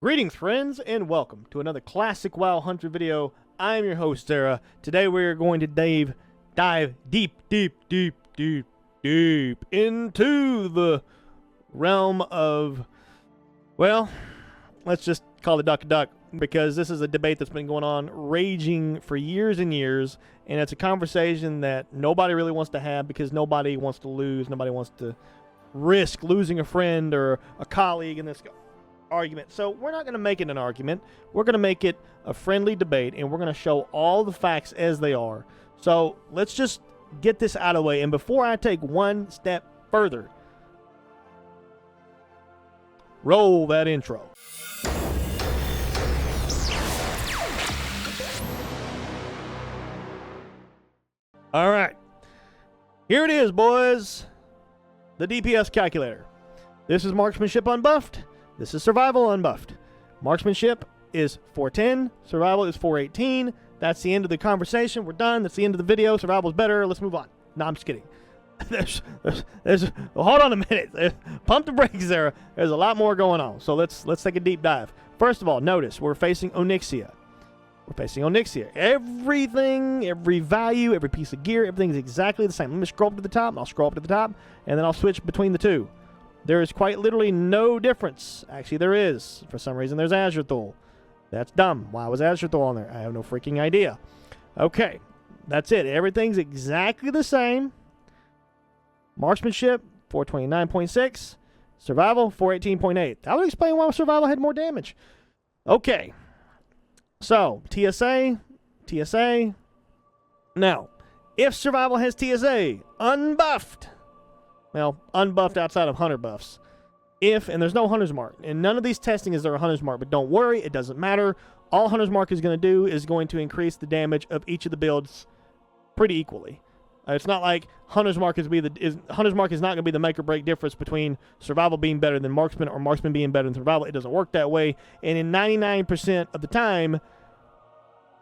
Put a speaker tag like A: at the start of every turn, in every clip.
A: Greetings, friends, and welcome to another classic WoW Hunter video. I'm your host, Sarah. Today we're going to dive deep into the realm of, well, let's just call it duck, because this is a debate that's been going on, raging for years and years, and it's a conversation that nobody really wants to have because nobody wants to lose, nobody wants to risk losing a friend or a colleague in this argument. So we're not going to make it an argument. We're going to make it a friendly debate, and we're going to show all the facts as they are. So let's just get this out of the way. And before I take one step further, roll that intro. All right. Here it is, boys. The DPS calculator. This is marksmanship unbuffed. This is survival unbuffed. Marksmanship is 410. Survival is 418. That's the end of the conversation. We're done. That's the end of the video. Survival is better. Let's move on. No, I'm just kidding. Hold on a minute. Pump the brakes there. There's a lot more going on. So let's take a deep dive. First of all, notice we're facing Onyxia. We're facing Onyxia. Everything, every value, every piece of gear, everything's exactly the same. Let me scroll up to the top. I'll scroll up to the top, and then I'll switch between the two. There is quite literally no difference. Actually, there is. For some reason, there's Azrathul. That's dumb. Why was Azrathul on there? I have no freaking idea. Okay, that's it. Everything's exactly the same. Marksmanship, 429.6. Survival, 418.8. That would explain why survival had more damage. Okay. So, TSA. Now, if survival has TSA, unbuffed. Well, unbuffed outside of hunter buffs. And there's no hunter's mark. And none of these testing is there a hunter's mark. But don't worry, it doesn't matter. All hunter's mark is going to do is going to increase the damage of each of the builds pretty equally. It's not like hunter's mark is not going to be the make or break difference between survival being better than marksman or marksman being better than survival. It doesn't work that way. And in 99% of the time,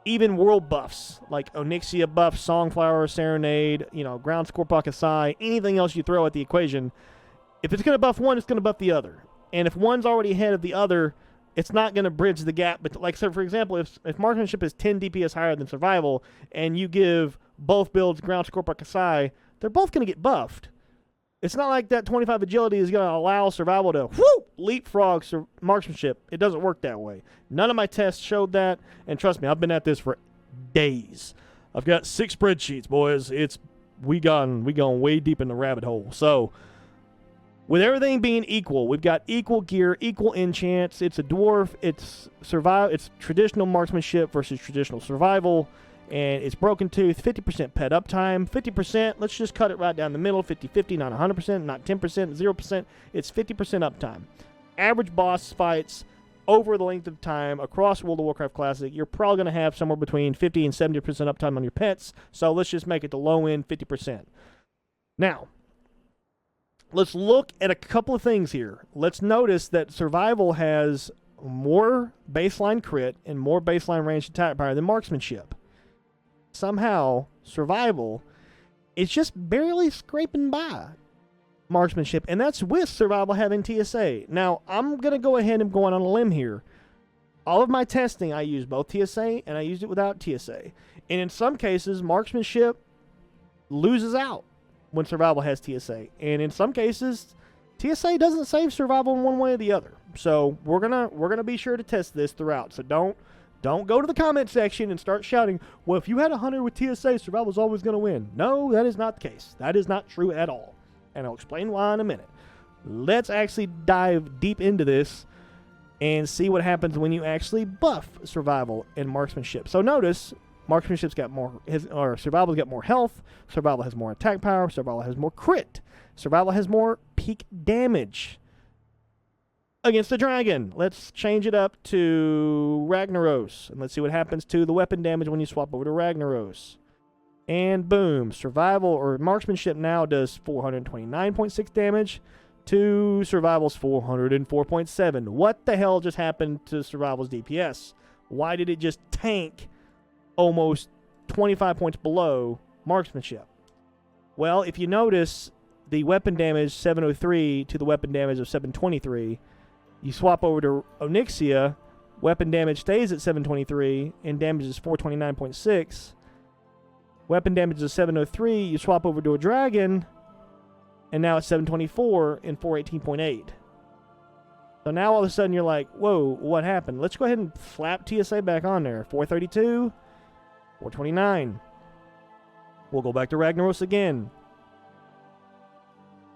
A: even world buffs, like Onyxia buff, Songflower, Serenade, Ground Scorpok Asai, anything else you throw at the equation, if it's going to buff one, it's going to buff the other. And if one's already ahead of the other, it's not going to bridge the gap. But like, so for example, if marksmanship is 10 DPS higher than survival, and you give both builds Ground Scorpok Asai, they're both going to get buffed. It's not like that 25 agility is going to allow survival to leapfrog marksmanship. It doesn't work that way. None of my tests showed that, and trust me, I've been at this for days. I've got 6 spreadsheets, boys. We gone way deep in the rabbit hole. So, with everything being equal, we've got equal gear, equal enchants. It's a dwarf. It's traditional marksmanship versus traditional survival. And it's broken tooth, 50% pet uptime, 50%, let's just cut it right down the middle, 50-50, not 100%, not 10%, 0%, it's 50% uptime. Average boss fights over the length of time across World of Warcraft Classic, you're probably going to have somewhere between 50 and 70% uptime on your pets, so let's just make it the low end, 50%. Now, let's look at a couple of things here. Let's notice that survival has more baseline crit and more baseline ranged attack power than marksmanship. Somehow, survival is just barely scraping by marksmanship, and that's with survival having TSA. Now, I'm going to go ahead and go on a limb here. All of my testing, I use both TSA and I used it without TSA. And in some cases, marksmanship loses out when survival has TSA. And in some cases, TSA doesn't save survival in one way or the other. So we're gonna be sure to test this throughout. So don't go to the comment section and start shouting, well, if you had a hunter with TSA, survival's always going to win. No, that is not the case. That is not true at all. And I'll explain why in a minute. Let's actually dive deep into this and see what happens when you actually buff survival and marksmanship. So notice, marksmanship's got survival's got more health, survival has more attack power, survival has more crit, survival has more peak damage. Against the dragon, let's change it up to Ragnaros, and let's see what happens to the weapon damage when you swap over to Ragnaros. And boom, survival or marksmanship now does 429.6 damage to survival's 404.7. What the hell just happened to survival's DPS? Why did it just tank almost 25 points below marksmanship? Well, if you notice, the weapon damage 703 to the weapon damage of 723, You swap over to Onyxia, weapon damage stays at 723, and damage is 429.6. Weapon damage is 703. You swap over to a dragon, and now it's 724 and 418.8. So now all of a sudden you're like, whoa, what happened? Let's go ahead and slap TSA back on there. 432, 429. We'll go back to Ragnaros again.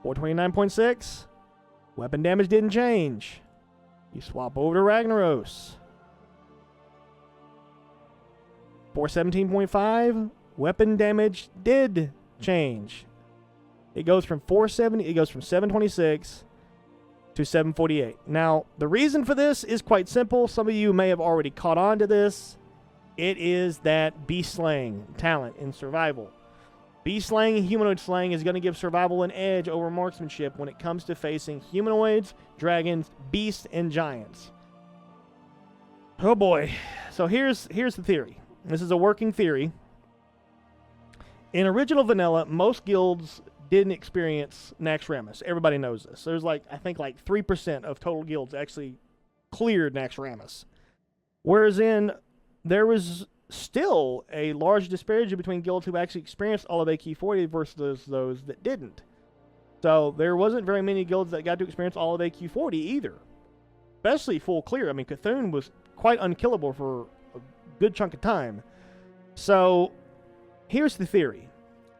A: 429.6. Weapon damage didn't change. You swap over to Ragnaros. 417.5. Weapon damage did change. It goes from 470. It goes from 726 to 748. Now, the reason for this is quite simple. Some of you may have already caught on to this. It is that beast slaying talent in survival. Beast slaying and humanoid slaying is going to give survival an edge over marksmanship when it comes to facing humanoids, dragons, beasts, and giants. Oh boy. So here's the theory. This is a working theory. In original vanilla, most guilds didn't experience Naxxramas. Everybody knows this. There's I think 3% of total guilds actually cleared Naxxramas. Whereas there was still a large disparity between guilds who actually experienced all of AQ40 versus those that didn't. So there wasn't very many guilds that got to experience all of AQ40 either. Especially full clear. I mean, Cthulhu was quite unkillable for a good chunk of time. So here's the theory,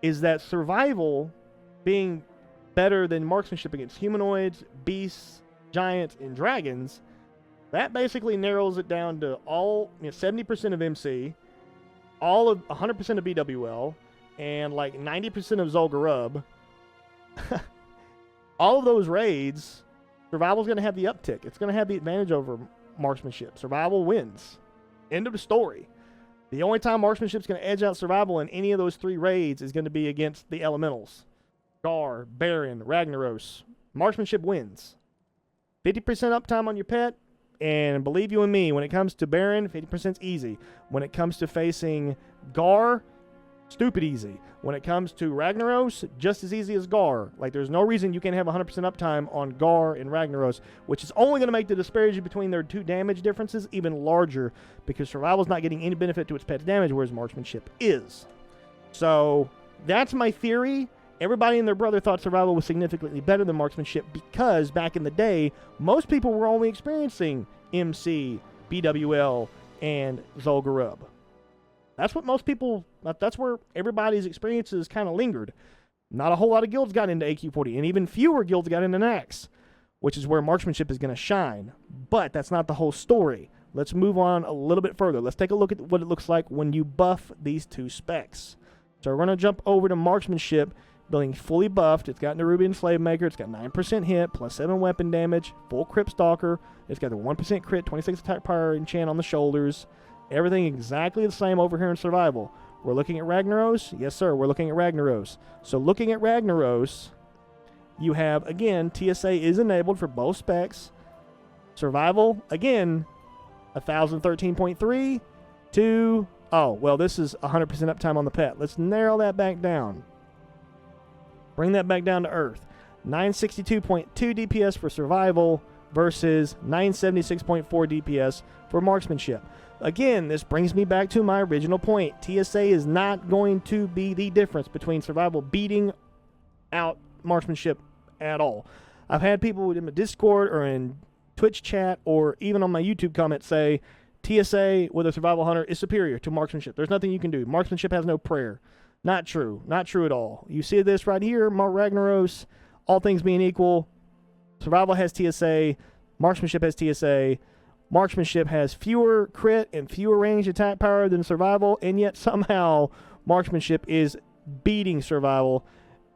A: is that survival being better than marksmanship against humanoids, beasts, giants, and dragons, that basically narrows it down to all 70% of MC, all of 100% of BWL, and 90% of Zul'Gurub. All of those raids, survival's going to have the uptick. It's going to have the advantage over marksmanship. Survival wins. End of the story. The only time marksmanship's going to edge out survival in any of those 3 raids is going to be against the elementals. Gar, Baron, Ragnaros. Marksmanship wins. 50% uptime on your pet, and believe you and me, when it comes to Baron, 50%'s easy. When it comes to facing Gar, stupid easy. When it comes to Ragnaros, just as easy as Gar. There's no reason you can't have 100% uptime on Gar and Ragnaros, which is only going to make the disparity between their 2 damage differences even larger, because survival's not getting any benefit to its pet's damage, whereas marksmanship is. So that's my theory. Everybody and their brother thought survival was significantly better than marksmanship because back in the day, most people were only experiencing MC, BWL, and Zul'Gurub. That's what most people, that's where everybody's experiences kind of lingered. Not a whole lot of guilds got into AQ40, and even fewer guilds got into Naxx, which is where marksmanship is going to shine. But that's not the whole story. Let's move on a little bit further. Let's take a look at what it looks like when you buff these 2 specs. So we're going to jump over to marksmanship, being fully buffed. It's got Nerubian Slavemaker. It's got 9% hit, plus 7 weapon damage, full Crypt Stalker. It's got the 1% crit, 26 attack power enchant on the shoulders. Everything exactly the same over here in survival. We're looking at Ragnaros. Yes, sir, we're looking at Ragnaros. So looking at Ragnaros, you have, again, TSA is enabled for both specs. Survival, again, 1013.3 to, oh, well, this is 100% uptime on the pet. Let's narrow that back down. Bring that back down to earth. 962.2 DPS for survival versus 976.4 DPS for marksmanship. Again, this brings me back to my original point. TSA is not going to be the difference between survival beating out marksmanship at all. I've had people in my Discord or in Twitch chat or even on my YouTube comments say TSA with a survival hunter is superior to marksmanship. There's nothing you can do. Marksmanship has no prayer. Not true. Not true at all. You see this right here, Ragnaros, all things being equal, survival has TSA, marksmanship has TSA, marksmanship has fewer crit and fewer ranged attack power than survival, and yet somehow marksmanship is beating survival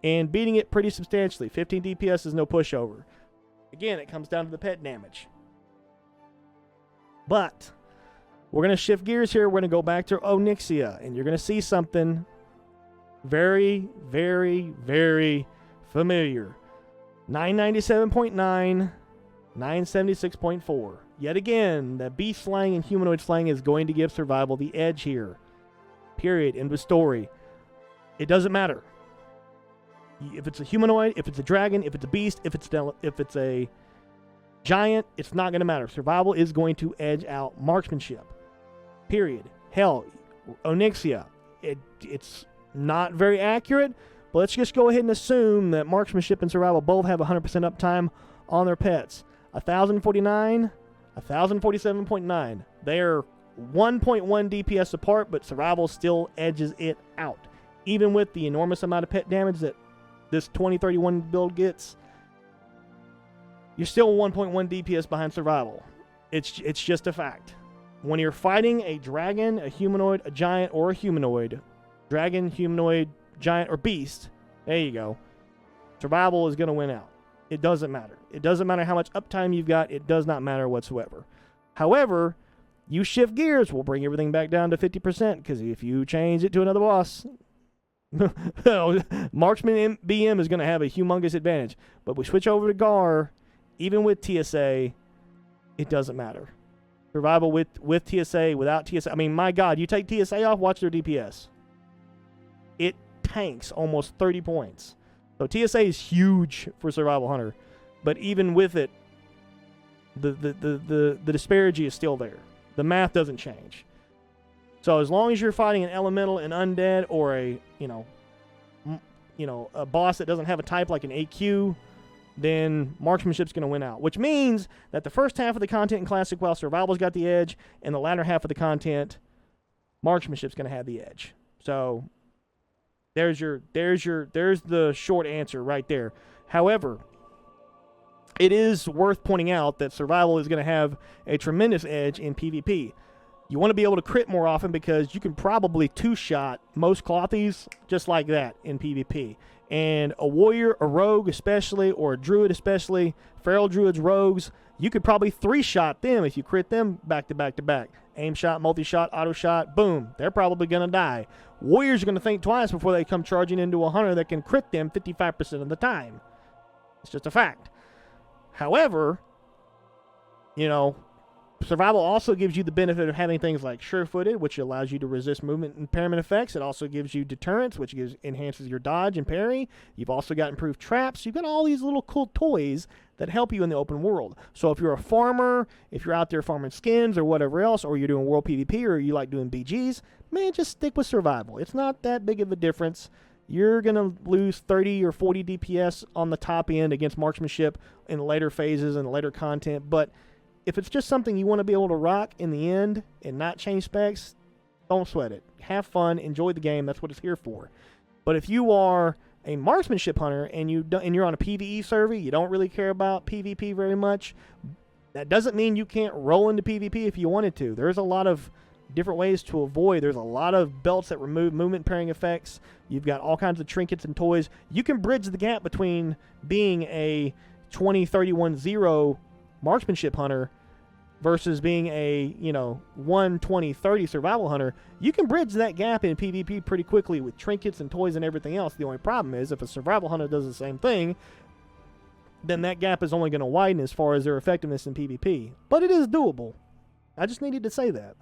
A: and beating it pretty substantially. 15 DPS is no pushover. Again, it comes down to the pet damage. But we're going to shift gears here. We're going to go back to Onyxia, and you're going to see something very, very, very familiar. 997.9, 976.4. Yet again, the beast slaying and humanoid slaying is going to give survival the edge here. Period. End of story. It doesn't matter. If it's a humanoid, if it's a dragon, if it's a beast, if it's a Giant, it's not going to matter. Survival is going to edge out marksmanship. Period. Hell, Onyxia, it's not very accurate, but let's just go ahead and assume that marksmanship and survival both have 100% uptime on their pets. 1,049, 1,047.9. They're 1.1 DPS apart, but survival still edges it out. Even with the enormous amount of pet damage that this 2031 build gets, you're still 1.1 DPS behind survival. It's just a fact. When you're fighting a dragon, a humanoid, a giant, or a humanoid, dragon, humanoid, giant, or beast, there you go, survival is going to win out. It doesn't matter. It doesn't matter how much uptime you've got. It does not matter whatsoever. However, you shift gears, we'll bring everything back down to 50%, because if you change it to another boss, Marksman BM is going to have a humongous advantage. But we switch over to Gar, even with TSA, it doesn't matter. Survival with TSA, without TSA. I mean, my God, you take TSA off, watch their DPS. It tanks almost 30 points. So TSA is huge for Survival Hunter. But even with it, the disparity is still there. The math doesn't change. So as long as you're fighting an elemental, an undead, or a a boss that doesn't have a type like an AQ, then marksmanship's going to win out. Which means that the first half of the content in Classic WoW, survival's got the edge, and the latter half of the content, marksmanship's going to have the edge. So there's the short answer right there. However, it is worth pointing out that survival is going to have a tremendous edge in PvP. You want to be able to crit more often because you can probably two-shot most clothies just like that in PvP. And a warrior, a rogue especially, or a druid especially, feral druids, rogues, you could probably three-shot them if you crit them back to back to back. Aim shot, multi-shot, auto-shot, boom. They're probably going to die. Warriors are going to think twice before they come charging into a hunter that can crit them 55% of the time. It's just a fact. However, survival also gives you the benefit of having things like sure-footed, which allows you to resist movement impairment effects. It also gives you deterrence, which enhances your dodge and parry. You've also got improved traps. You've got all these little cool toys that help you in the open world. So if you're a farmer, if you're out there farming skins or whatever else, or you're doing world PvP, or you like doing BGs, man, just stick with survival. It's not that big of a difference. You're going to lose 30 or 40 DPS on the top end against marksmanship in later phases and later content, but if it's just something you want to be able to rock in the end and not change specs, don't sweat it. Have fun, enjoy the game. That's what it's here for. But if you are a marksmanship hunter and you're on a PvE server, you don't really care about PvP very much, that doesn't mean you can't roll into PvP if you wanted to. There's a lot of different ways to avoid. There's a lot of belts that remove movement pairing effects. You've got all kinds of trinkets and toys. You can bridge the gap between being a 20-31-0 marksmanship hunter versus being a 1-20-30 survival hunter. You can bridge that gap in PvP pretty quickly with trinkets and toys and everything else. The only problem is if a survival hunter does the same thing, then that gap is only going to widen as far as their effectiveness in PvP. But it is doable. I just needed to say that.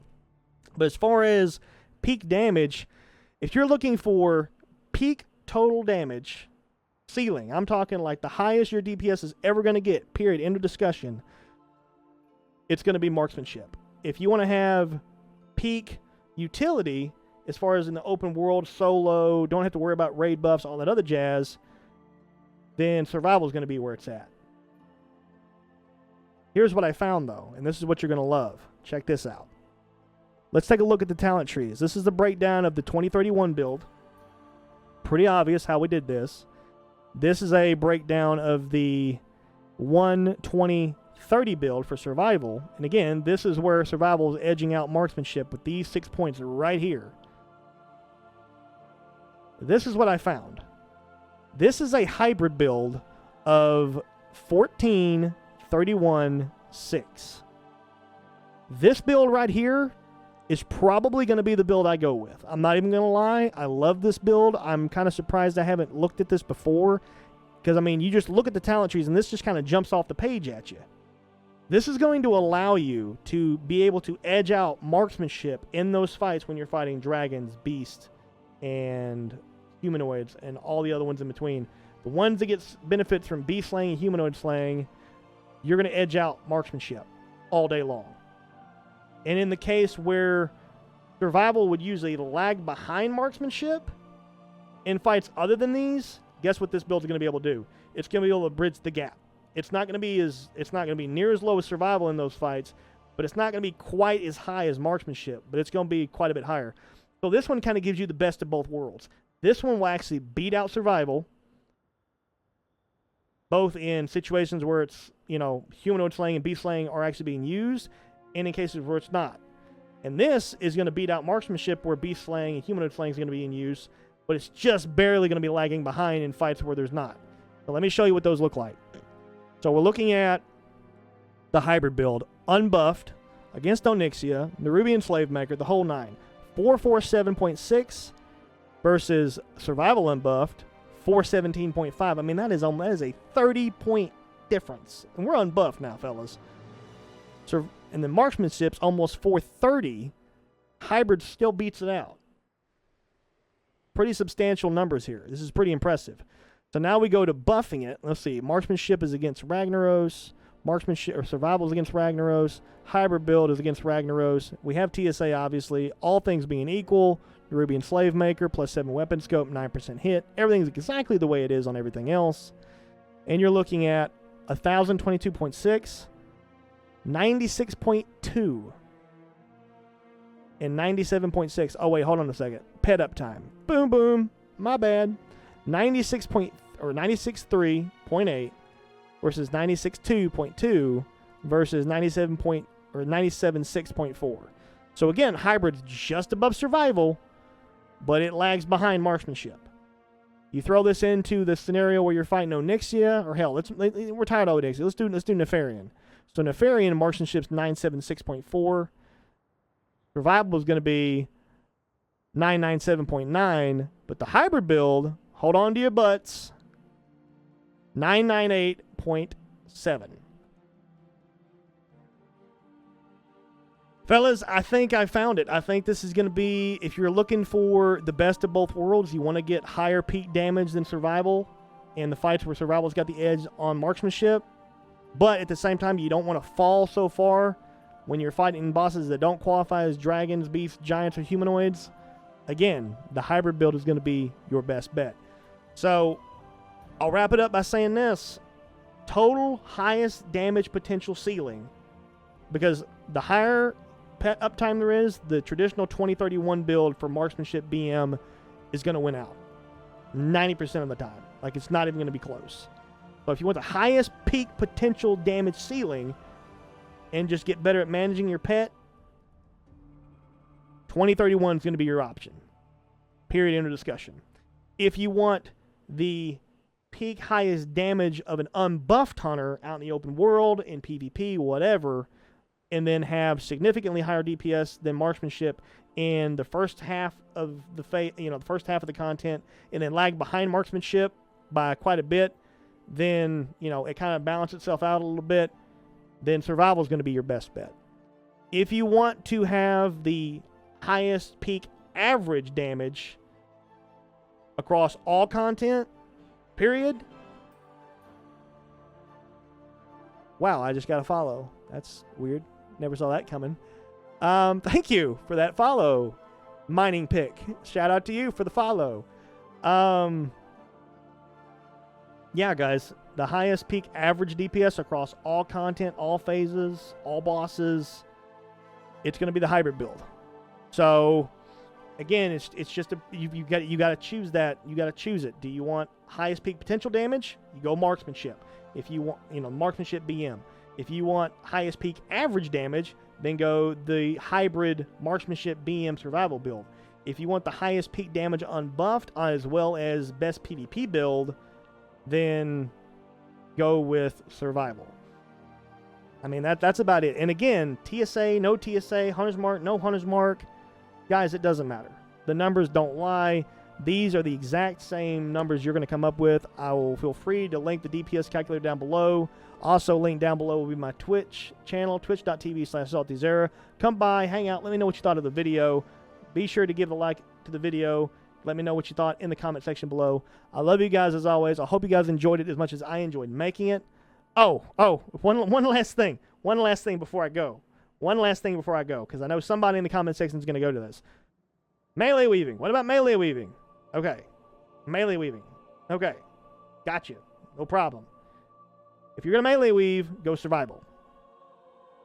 A: But as far as peak damage, if you're looking for peak total damage ceiling, I'm talking like the highest your DPS is ever going to get, period, end of discussion, it's going to be marksmanship. If you want to have peak utility, as far as in the open world, solo, don't have to worry about raid buffs, all that other jazz, then survival is going to be where it's at. Here's what I found, though, and this is what you're going to love. Check this out. Let's take a look at the talent trees. This is the breakdown of the 2031 build. Pretty obvious how we did this. This is a breakdown of the 1-20-30 build for survival. And again, this is where survival is edging out marksmanship with these 6 points right here. This is what I found. This is a hybrid build of 14-31-6. This build right here is probably going to be the build I go with. I'm not even going to lie. I love this build. I'm kind of surprised I haven't looked at this before. Because, I mean, you just look at the talent trees and this just kind of jumps off the page at you. This is going to allow you to be able to edge out marksmanship in those fights when you're fighting dragons, beasts, and humanoids, and all the other ones in between. The ones that get benefits from beast slaying and humanoid slaying you're going to edge out marksmanship all day long. And in the case where survival would usually lag behind marksmanship in fights other than these, guess what this build is going to be able to do? It's going to be able to bridge the gap. It's not going to be near as low as survival in those fights, but it's not going to be quite as high as marksmanship, but it's going to be quite a bit higher. So this one kind of gives you the best of both worlds. This one will actually beat out survival, both in situations where it's, humanoid slaying and beast slaying are actually being used, and in cases where it's not. And this is going to beat out marksmanship where beast slaying and humanoid slaying is going to be in use, but it's just barely going to be lagging behind in fights where there's not. So let me show you what those look like. So we're looking at the hybrid build, unbuffed, against Onyxia, Nerubian Slavemaker, the whole 9. 447.6 versus survival unbuffed, 417.5. I mean, that is a 30-point difference. And we're unbuffed now, fellas. So, and then marksmanship's almost 430. Hybrid still beats it out. Pretty substantial numbers here. This is pretty impressive. So now we go to buffing it. Let's see. Marksmanship is against Ragnaros. Marksmanship or survival is against Ragnaros. Hybrid build is against Ragnaros. We have TSA, obviously. All things being equal. Nerubian Slavemaker, plus 7 weapon scope, 9% hit. Everything's exactly the way it is on everything else. And you're looking at 1,022.6, 96.2, and 97.6. Oh, wait, hold on a second. Pet uptime. Boom, boom. My bad. 96.3.8 versus 96.2.2 versus 97.6.4. So again, hybrid's just above survival, but it lags behind marksmanship. You throw this into the scenario where you're fighting Onyxia, or hell, we're tired of Onyxia. Let's do Nefarian. So Nefarian marksmanship's 976.4. Survival is going to be 997.9, but the hybrid build, hold on to your butts, 998.7. Fellas, I think I found it. I think this is going to be, if you're looking for the best of both worlds, you want to get higher peak damage than survival, and the fights where survival's got the edge on marksmanship, but at the same time, you don't want to fall so far when you're fighting bosses that don't qualify as dragons, beasts, giants, or humanoids. Again, the hybrid build is going to be your best bet. So, I'll wrap it up by saying this. Total highest damage potential ceiling. Because the higher pet uptime there is, the traditional 2031 build for marksmanship BM is going to win out. 90% of the time. Like, it's not even going to be close. So if you want the highest peak potential damage ceiling and just get better at managing your pet, 2031 is going to be your option. Period. End of discussion. If you want the peak highest damage of an unbuffed hunter out in the open world, in PvP, whatever, and then have significantly higher DPS than marksmanship in the first half of the first half of the content, and then lag behind marksmanship by quite a bit, then it kind of balances itself out a little bit. Then survival is going to be your best bet. If you want to have the highest peak average damage across all content, period. Wow, I just got a follow. That's weird. Never saw that coming. Thank you for that follow, Mining Pick. Shout out to you for the follow. Yeah, guys, the highest peak average DPS across all content, all phases, all bosses, it's going to be the hybrid build. So, again, it's just you got to choose that. You got to choose it. Do you want highest peak potential damage? You go marksmanship. If you want, marksmanship BM. If you want highest peak average damage, then go the hybrid marksmanship BM survival build. If you want the highest peak damage unbuffed as well as best PvP build, then go with survival. I mean, that's about it. And again, TSA, no TSA, Hunter's Mark, no Hunter's Mark. Guys, it doesn't matter. The numbers don't lie. These are the exact same numbers you're going to come up with. I will feel free to link the DPS calculator down below. Also, link down below will be my Twitch channel, twitch.tv/SaltyZera. Come by, hang out, let me know what you thought of the video. Be sure to give a like to the video. Let me know what you thought in the comment section below. I love you guys as always. I hope you guys enjoyed it as much as I enjoyed making it. One last thing. One last thing before I go. One last thing before I go, because I know somebody in the comment section is going to go to this. Melee weaving. What about melee weaving? Okay. Melee weaving. Okay. Gotcha. No problem. If you're going to melee weave, go survival.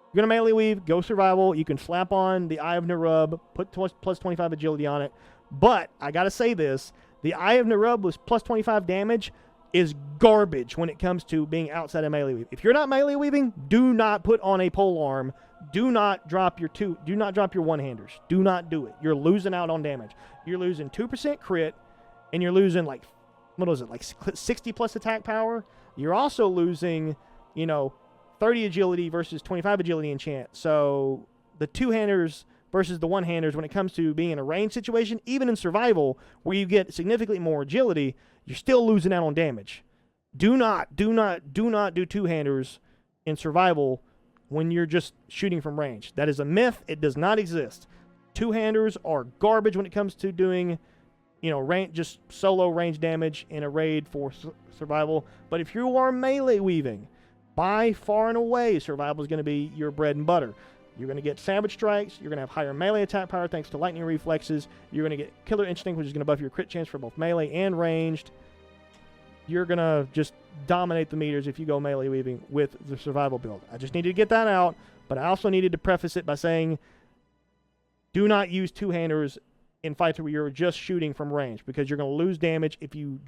A: If you're going to melee weave, go survival. You can slap on the Eye of Nerub, put plus 25 agility on it. But, I got to say this, the Eye of Nerub with plus 25 damage is garbage when it comes to being outside of melee weave. If you're not melee weaving, do not put on a pole arm. Do not drop your one-handers. Do not do it. You're losing out on damage. You're losing 2% crit, and you're losing like 60 plus attack power. You're also losing, 30 agility versus 25 agility enchant. So the two-handers versus the one-handers when it comes to being in a range situation, even in survival, where you get significantly more agility, you're still losing out on damage. Do not do two-handers in survival when you're just shooting from range. That is a myth. It does not exist. Two-handers are garbage when it comes to doing, just solo range damage in a raid for survival. But if you are melee weaving, by far and away, survival is going to be your bread and butter. You're going to get Savage Strikes. You're going to have higher melee attack power thanks to Lightning Reflexes. You're going to get Killer Instinct, which is going to buff your crit chance for both melee and ranged. You're going to just dominate the meters if you go melee weaving with the survival build. I just needed to get that out, but I also needed to preface it by saying do not use two-handers in fights where you're just shooting from range, because you're going to lose damage if you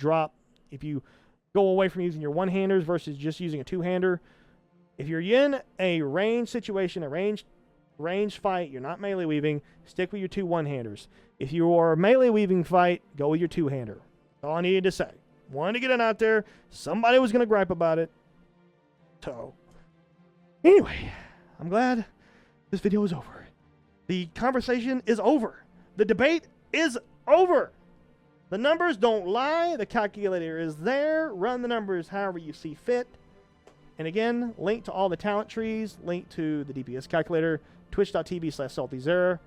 A: go away from using your one-handers versus just using a two-hander. If you're in a range situation, a range fight, you're not melee weaving, stick with your two one-handers. If you are a melee weaving fight, go with your two-hander. That's all I needed to say. Wanted to get it out there. Somebody was going to gripe about it. So, anyway, I'm glad this video is over. The conversation is over. The debate is over. The numbers don't lie. The calculator is there. Run the numbers however you see fit. And again, link to all the talent trees, link to the DPS calculator, twitch.tv/saltyzera,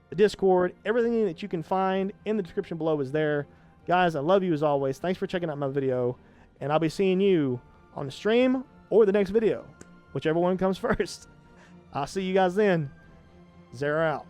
A: the Discord, everything that you can find in the description below is there. Guys, I love you as always. Thanks for checking out my video, and I'll be seeing you on the stream or the next video, whichever one comes first. I'll see you guys then. Zera out.